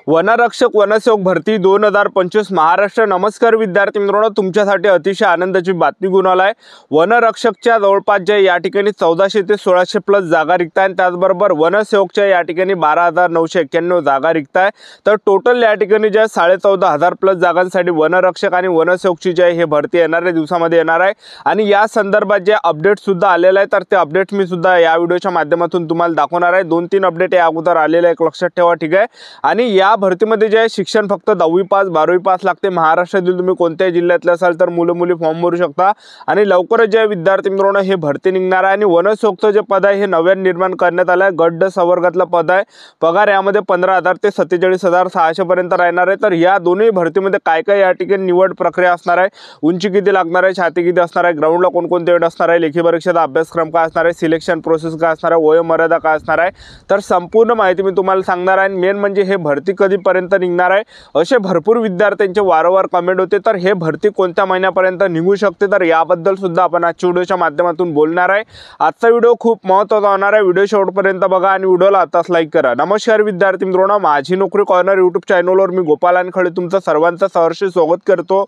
वनरक्षक वनसेवक भरती 2025 महाराष्ट्र। नमस्कार विद्यार्थी मित्रांनो, तुमच्यासाठी अतिशय आनंदाची बातमी घेऊन आलाय। वनरक्षकच्या जवळपास जे या ठिकाणी 1400 ते 1600 प्लस जागा रिक्त आहेत, त्याचबरोबर वनसेवकच्या या ठिकाणी 12991 जागा रिक्त आहे। तर टोटल या ठिकाणी जे 14,500 प्लस जागांसाठी वनरक्षक आणि वनसेवकची जे हे भरती येणाऱ्या दिवसामध्ये येणार आहे आणि या संदर्भात जे अपडेट सुद्धा आलेले आहे, तर ते अपडेट मी सुद्धा या व्हिडिओच्या माध्यमातून तुम्हाला दाखवणार आहे। 2-3 अपडेट या अगोदर आलेले आहे, लक्षात ठेवा, ठीक आहे। आणि या भरतीमध्ये जे शिक्षण फक्त 10वी पास 12वी पास लागते। महाराष्ट्रातील तुम्ही कोणत्याही जिल्ह्यातले असाल तर मुलं मुली फॉर्म भरू शकता आणि लवकरच जे विद्यार्थी मित्रांनो हे भरती निघणार आहे। आणि वनसेवकचं जे पद आहे हे नव्याने निर्माण करण्यात आलं आहे। गट ड संवर्गातलं पद आहे। पगार यामध्ये 15,000 ते 47,600 पर्यंत राहणार आहे। तर या दोन्ही भरतीमध्ये काय काय या ठिकाणी निवड प्रक्रिया असणार आहे, उंची किती लागणार आहे, छाती किती असणार आहे, ग्राउंडला कोणकोणते वेळ असणार आहे, लेखी परीक्षेचा अभ्यासक्रम काय असणार आहे, सिलेक्शन प्रोसेस काय असणार आहे, वयोमर्यादा काय असणार आहे, तर संपूर्ण माहिती मी तुम्हाला सांगणार आहे। मेन म्हणजे हे भरती कधीपर्यंत निघणार आहे, असे भरपूर विद्यार्थ्यांचे वारंवार कमेंट होते। तर हे भरती कोणत्या महिन्यापर्यंत निघू शकते, तर याबद्दल सुद्धा आपण आजच्या व्हिडिओच्या माध्यमातून बोलणार आहे। आजचा व्हिडिओ खूप महत्त्वाचा होणार आहे, व्हिडिओ शेवटपर्यंत बघा आणि व्हिडिओला आताच लाईक करा। नमस्कार विद्यार्थी मित्रांनो, माझी नोकरी कॉर्नर यूट्यूब चॅनलवर मी गोपाल अनखळे तुमचं सर्वांचं सहर्ष स्वागत करतो।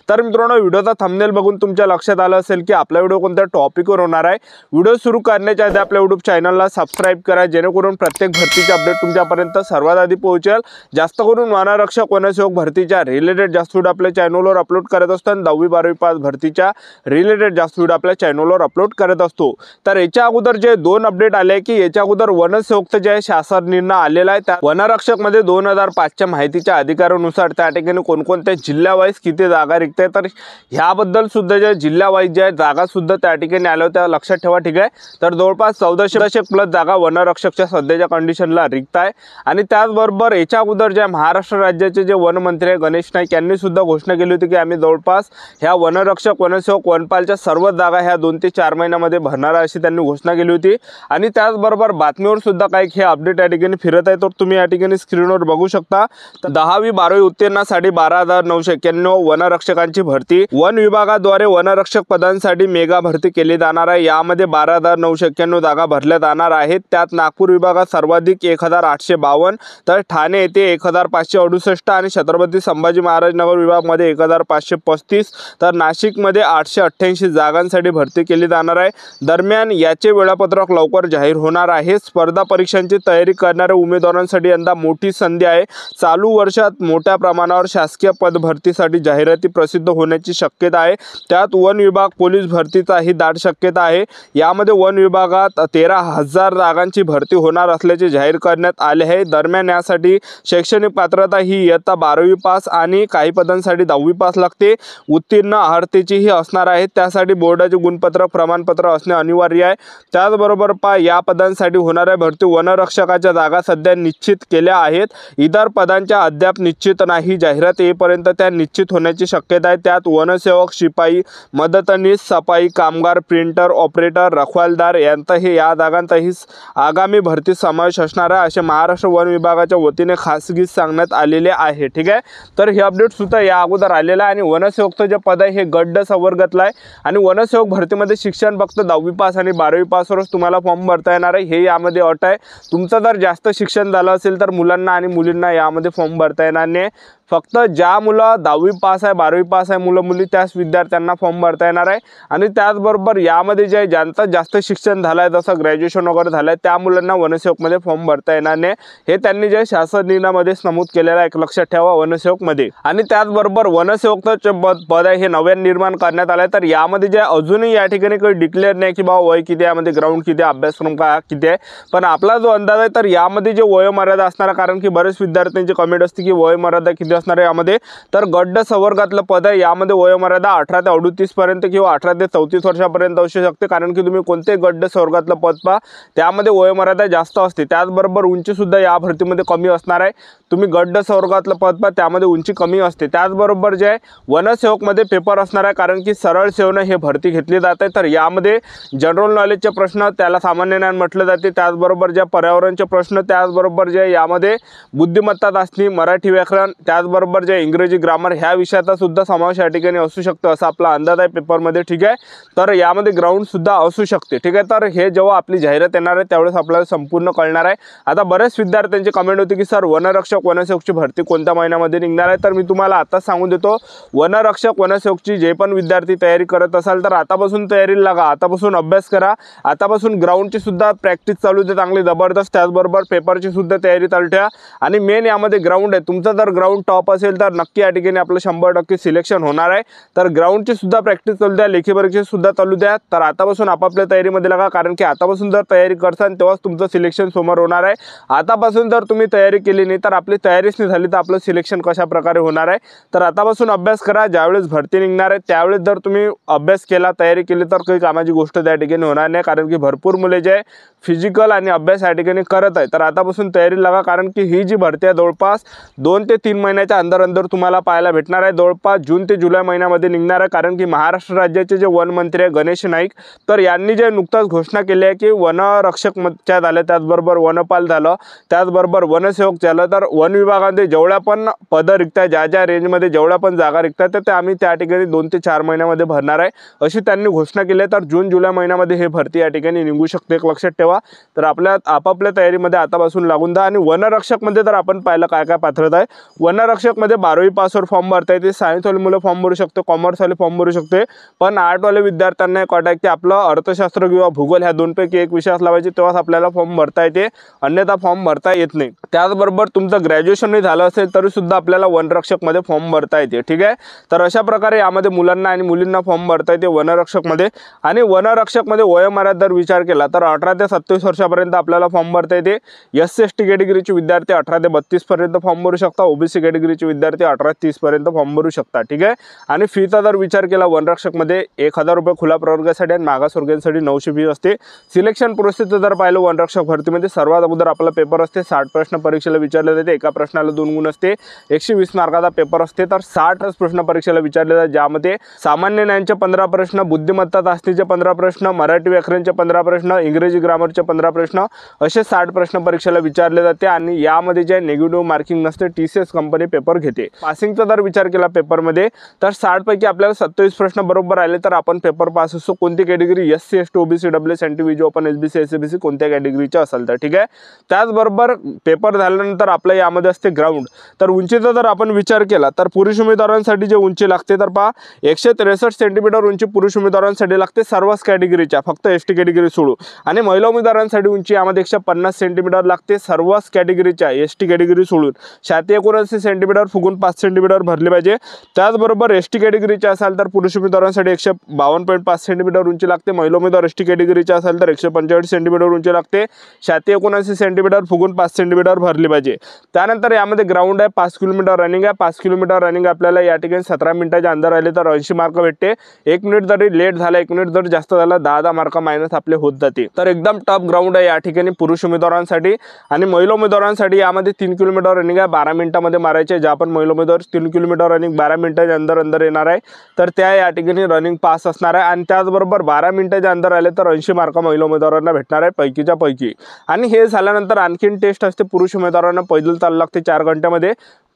तर मित्रांनो, व्हिडिओचा थंबनेल बघून तुमच्या लक्षात आलं असेल की आपला व्हिडिओ कोणत्या टॉपिकवर होणार आहे। व्हिडिओ सुरू करण्याच्या आधी आपल्या यूट्यूब चॅनलला सबस्क्राइब करा, जेणेकरून प्रत्येक भरतीचे अपडेट तुमच्यापर्यंत सर्वात आधी पोहोचेल। जास्त करून वनरक्षक वनसेवक भरतीच्या रिलेटेड जास्त व्हिडिओ आपल्या चॅनलवर अपलोड करत असतो आणि 10वी 12वी पास भरतीच्या रिलेटेड जास्त व्हिडिओ आपल्या चॅनलवर अपलोड करत असतो। तर याच्या अगोदर जे 2 अपडेट आले की याच्या अगोदर वनसेवकचं जे शासन निर्णय आलेला आहे, त्या वनरक्षक मध्ये 2005च्या माहितीच्या अधिकारानुसार त्या ठिकाणी कोणकोणत्या जिल्हा वाईज किती जागा रिक्त आहे, तर ह्याबद्दल सुद्धा जे जिल्हा वाईज जे जागा सुद्धा त्या ठिकाणी आल्या होत्या, लक्षात ठेवा, ठीक आहे। तर जवळपास 1400 प्लस जागा वनरक्षकच्या सध्याच्या कंडिशनला रिक्त आहे। आणि त्याचबरोबर याच्या अगोदर जे महाराष्ट्र राज्याचे जे वनमंत्री गणेश नाईक यांनी सुद्धा घोषणा केली होती की आम्ही जवळपास ह्या वनरक्षक वनसेवक वनपालच्या सर्व जागा ह्या 2 ते 4 महिन्यामध्ये भरणार अशी त्यांनी घोषणा केली होती। आणि त्याचबरोबर बातमीवर सुद्धा काही हे अपडेट या ठिकाणी फिरत आहे, तर तुम्ही या ठिकाणी स्क्रीनवर बघू शकता। तर 10वी 12वी उत्तीर्णासाठी 12,991 वनरक्षकांची भरती वन विभागाद्वारे वनरक्षक पदांसाठी मेगा भरती केली जाणार आहे। यामध्ये 12,991 जागा भरल्या जाणार आहेत। त्यात नागपूर विभागात सर्वाधिक 1,852, तर ठाणे येथे 1,568 आणि छत्रपती संभाजी महाराज नगर विभागामध्ये 1,535, तर नाशिकमध्ये 888 जागांसाठी भरती केली जाणार आहे। दरम्यान याचे वेळापत्रक लवकर जाहीर होणार आहे। स्पर्धा परीक्षांची तयारी करणाऱ्या उमेदवारांसाठी यंदा मोठी संधी आहे। चालू वर्षात मोठ्या प्रमाणावर शासकीय पद भरतीसाठी जाहिराती प्रसिद्ध होण्याची शक्यता आहे। त्यात वन विभाग पोलीस भरतीचाही दाट शक्यता आहे। यामध्ये वन विभागात 13,000 जागांची भरती होणार असल्याचे जाहीर करण्यात आले आहे। दरम्यान यासाठी शैक्षणिक पात्रता ही इयत्ता 12वी पास आणि काही पदांसाठी 10वी पास लागते। उत्तीर्ण अर्हतेचीही असणार आहे। त्यासाठी बोर्डाचे गुणपत्र प्रमाणपत्र असणे अनिवार्य आहे। त्याचबरोबर या पदांसाठी होणाऱ्या भरती वनरक्षकाच्या जागा सध्या निश्चित केल्या आहेत। इतर पदांच्या अद्याप निश्चित नाही, जाहिरात येईपर्यंत त्या निश्चित होण्याची शक्यता आहे। त्यात वनसेवक, शिपाई, मदतनीस, सफाई कामगार, प्रिंटर ऑपरेटर, रखवालदार यांचाही या जागांचाही आगामी भरती समावेश असणार आहे, असे महाराष्ट्र वन विभागाच्या वतीने खासगी सांगण्यात आलेले आहे, ठीक आहे। तर हे अपडेट सुद्धा या अगोदर आलेलं आहे। आणि वनसेवकचं जे पद आहे हे गट ड संवर्गातलं आहे आणि वनसेवक भरतीमध्ये शिक्षण फक्त 10वी पास आणि 12वी पासवरच तुम्हाला फॉर्म भरता येणार आहे, हे यामध्ये अट आहे। तुमचं जर जास्त शिक्षण झालं असेल तर मुलांना आणि मुलींना यामध्ये फॉर्म भरता येणार नाही। फक्त ज्या मुलं 10वी पास आहे 12वी पास आहे मुलं मुली त्याच विद्यार्थ्यांना फॉर्म भरता येणार आहे। आणि त्याचबरोबर यामध्ये जे ज्यांचं जास्त शिक्षण झालं आहे, जसं ग्रॅज्युएशन वगैरे झालं आहे, त्या मुलांना वनसेवकमध्ये फॉर्म भरता येणार नाही, हे त्यांनी जे शासन निर्णयामध्ये नमूद केलेलं आहे, लक्षात ठेवा, वनसेवकमध्ये। आणि त्याचबरोबर वनसेवकचं पद आहे हे नव्याने निर्माण करण्यात आलं आहे। तर यामध्ये जे अजूनही या ठिकाणी काही डिक्लेअर नाही की बाबा वय किती आहे, यामध्ये ग्राउंड किती आहे, अभ्यासक्रम काय किती आहे, पण आपला जो अंदाज आहे तर यामध्ये जे वयोमर्यादा असणार आहे, कारण की बरेच विद्यार्थ्यांची कमेंट असते की वयोमर्यादा किती असणार आहे यामध्ये, तर गट ड संवर्गातलं पद आहे यामध्ये वयोमर्यादा 18 ते 38 पर्यंत किंवा 18 ते 34 वर्षापर्यंत असू शकते, कारण की तुम्ही कोणते गट ड संवर्गातलं पद पहा त्यामध्ये वयोमर्यादा जास्त असते। त्याचबरोबर उंची सुद्धा या भरतीमध्ये कमी असणार आहे। तुम्ही गट ड संवर्गातलं पद पहा त्यामध्ये उंची कमी असते। त्याचबरोबर जे वनसेवकमध्ये पेपर असणार आहे, कारण की सरळ सेवनं हे भरती घेतली जाते। तर यामध्ये जनरल नॉलेजचे प्रश्न, त्याला सामान्य ज्ञान म्हटलं जाते, त्याचबरोबर जे पर्यावरणचे प्रश्न, त्याचबरोबर जे यामध्ये बुद्धिमत्ता चाचणी, मराठी व्याकरण, त्याचबरोबर त्याचबरोबर जे इंग्रजी ग्रामर ह्या विषयाचा सुद्धा समावेश या ठिकाणी असू शकतो असा आपला अंदाज आहे पेपरमध्ये, ठीक आहे। तर यामध्ये ग्राउंड सुद्धा असू शकते, ठीक आहे। तर हे जेव्हा आपली जाहिरात येणार आहे त्यावेळेस आपल्याला संपूर्ण कळणार आहे। आता बरेच विद्यार्थ्यांची कमेंट होती की सर वनरक्षक वनसेवकची भरती कोणत्या महिन्यामध्ये निघणार आहे, तर मी तुम्हाला आता सांगून देतो, वनरक्षक वनसेवकची जे पण विद्यार्थी तयारी करत असाल तर आतापासून तयारीला लागा, आतापासून अभ्यास करा, आतापासून ग्राउंडची सुद्धा प्रॅक्टिस चालू दे चांगली जबरदस्त, त्याचबरोबर पेपरची सुद्धा तयारी चालू ठेवा। आणि मेन यामध्ये ग्राउंड आहे, तुमचा जर ग्राउंड टॉप असेल तर नक्की या ठिकाणी आपलं 100% सिलेक्शन होणार आहे। तर ग्राउंडची सुद्धा प्रॅक्टिस चालू द्या, लेखी परीक्षेची सुद्धा चालू द्या। तर आतापासून आपापल्या तयारीमध्ये लागा, कारण की आतापासून जर तयारी करसान तेव्हाच तुमचं सिलेक्शन समोर होणार आहे। आतापासून जर तुम्ही तयारी केली नाही तर आपली तयारीच नाही झाली तर आपलं सिलेक्शन कशा प्रकारे होणार आहे। तर आतापासून अभ्यास करा, ज्यावेळेस भरती निघणार आहे त्यावेळेस जर तुम्ही अभ्यास केला, तयारी केली तर काही कामाची गोष्ट त्या ठिकाणी होणार नाही, कारण की भरपूर मुले जे फिजिकल आणि अभ्यास या ठिकाणी करत आहे। तर आतापासून तयारी लागा, कारण की ही जी भरती आहे जवळपास 2 ते 3 महिन्याच्या अंदर तुम्हाला पाहायला भेटणार आहे। जवळपास जून ते जुलै महिन्यामध्ये निघणार आहे, कारण की महाराष्ट्र राज्याचे जे वन मंत्री आहे गणेश नाईक, तर यांनी जे नुकताच घोषणा केली आहे की वनरक्षकच्या झालं, त्याचबरोबर वनपाल झालं, त्याचबरोबर वनसेवक झालं, तर वन विभागामध्ये जेवढ्या पण पदं रिक्त आहे, ज्या रेंजमध्ये जेवढ्या पण जागा रिक्त आहेत, तर ते आम्ही त्या ठिकाणी 2 ते 4 महिन्यामध्ये भरणार आहे अशी त्यांनी घोषणा केली आहे। तर जून जुलै महिन्यामध्ये हे भरती या ठिकाणी निघू शकते, एक लक्षात ठेवा। तर आपल्या आपापल्या तयारीमध्ये आतापासून लागून द्या। आणि वनरक्षकमध्ये तर आपण पाहिलं काय काय पात्रता आहे, वनरक्षकमध्ये 12वी पासवर फॉर्म भरता येते, सायन्सवाले मुलं फॉर्म भरू शकतो, कॉमर्सवाले फॉर्म भरू शकते, पण आर्टवाले विद्यार्थ्यांना एक अट आहे की आपलं अर्थशास्त्र किंवा भूगोल ह्या दोनपैकी एक विषय असला पाहिजे, तेव्हाच आपल्याला फॉर्म भरता येते, अन्यथा फॉर्म भरता येत नाही। त्याचबरोबर तुमचं ग्रॅज्युएशन झालं असेल तरी सुद्धा आपल्याला वनरक्षकमध्ये फॉर्म भरता येते, ठीक आहे। तर अशा प्रकारे यामध्ये मुलांना आणि मुलींना फॉर्म भरता येते वनरक्षकमध्ये। आणि वनरक्षकमध्ये वयोमर्यादा जर विचार केला तर 18 ते 27 वर्षापर्यंत आपल्याला फॉर्म भरता येते। SC/ST कॅटेगरीचे विद्यार्थी 18 ते 32 पर्यंत फॉर्म भरू शकता, OBC कॅटेगरीचे विद्यार्थी 18 ते 30 पर्यंत फॉर्म भरू शकता, ठीक आहे। आणि फीचा जर विचार केला वनरक्षकमध्ये 1000 रुपये खुला प्रवर्गासाठी आणि मागासवर्गीयांसाठी 900 फी असते। सिलेक्शन प्रोसेस जर पाहिलं वनरक्षक भरतीमध्ये सर्वात अगोदर आपला पेपर असते, 60 प्रश्न परीक्षेला विचारले जाते, एका प्रश्नाला 2 गुण असते, 120 मार्काचा पेपर असते। तर 60 प्रश्न परीक्षेला विचारले जातात, ज्यामध्ये सामान्य ज्ञानचे 15 प्रश्न, बुद्धिमत्ता चाचणीचे 15 प्रश्न, मराठी व्याकरणचे 15 प्रश्न, इंग्रजी ग्रामरचे 15 प्रश्न, असे 60 प्रश्न परीक्षेला विचारले जाते। आणि यामध्ये जे निगेटिव्ह मार्किंग नसते, TCS कंपनी पेपर घेते। पासिंगचा जर विचार केला पेपरमध्ये तर 60 पैकी आपल्याला 27 प्रश्न बरोबर आले तर आपण पेपर पास असतो। कोणती category, SC/ST OBC WS NT VG open SBC SCBC कोणत्या कॅटेगरीचे असेल तर, ठीक आहे। त्याचबरोबर पेपर झाल्यानंतर आपल्या यामध्ये असते ग्राउंड। तर उंचीचा जर आपण विचार केला तर पुरुष उमेदवारांसाठी जे उंची लागते तर पहा 163 सेंटीमीटर उंची पुरुष उमेदवारांसाठी लागते सर्वच कॅटेगरीच्या, फक्त ST कॅटेगरी सोडू। आणि महिला उमेदवारांसाठी उंची यामध्ये 150 सेंटीमीटर लागते सर्वच कॅटेगरीच्या, ST कॅटेगरी सोडून। छाती 79 सेंटीमीटर फुगून 5 सेंटीमीटर भरले पाहिजे। त्याचबरोबर ST कॅटेगरीचे असाल तर पुरुष उमेदवारांसाठी 152.5 सेंटीमीटर उंची लागते, महिला उमेदवार ST कॅटेगरीचे असाल तर 145 सेंटीमीटर उंची लागते, छाती 79 सेंटीमीटर फुगून 5 सेंटीमीटर भरली पाहिजे। त्यानंतर यामध्ये ग्राउंड आहे, 5 किलोमीटर रनिंग आहे, 5 किलोमीटर रनिंग आपल्याला या ठिकाणी 17 मिनिटाच्या अंदर आले तर 80 मार्क भेटते। 1 मिनिट जरी लेट झाला, 1 मिनिट जर जास्त झाला 10 मार्क मायनस आपले होत जाते। तर एकदम टफ ग्राउंड आहे या ठिकाणी पुरुष उमेदवारांसाठी। आणि महिला उमेदवारांसाठी यामध्ये 3 किलोमीटर रनिंग आहे, 12 मिनिटांमध्ये मारायचे, ज्या पण महिला उमेदवार 3 किलोमीटर रनिंग 12 मिनिटाच्या अंदर येणार आहे तर त्या या ठिकाणी रनिंग पास असणार आहे। आणि त्याचबरोबर 12 मिनिटाच्या अंदर आले तर 80 मार्क महिला उमेदवारांना भेटणार आहे पैकीच्या पैकी। आणि हे झाल्यानंतर आणखीन टेस्ट असते, पुरुष उमेदवारांना पैदल चालू लागते 4 घंट्यामध्ये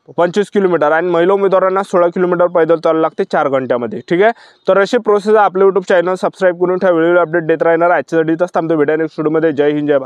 25 किलोमीटर, आणि महिला उमेदवारांना 16 किलोमीटर पैदल चालू लागते 4 घंट्यामध्ये, ठीक आहे। तर अशी प्रोसेस आपल्या YouTube चॅनल सबस्क्राईब करून ठेवा, व्हिडिओ अपडेट देत राहणार। आजच्यासाठी थांबतो, भेटूया नेक्स्ट व्हिडिओमध्ये। जय हिंद, जय भारत।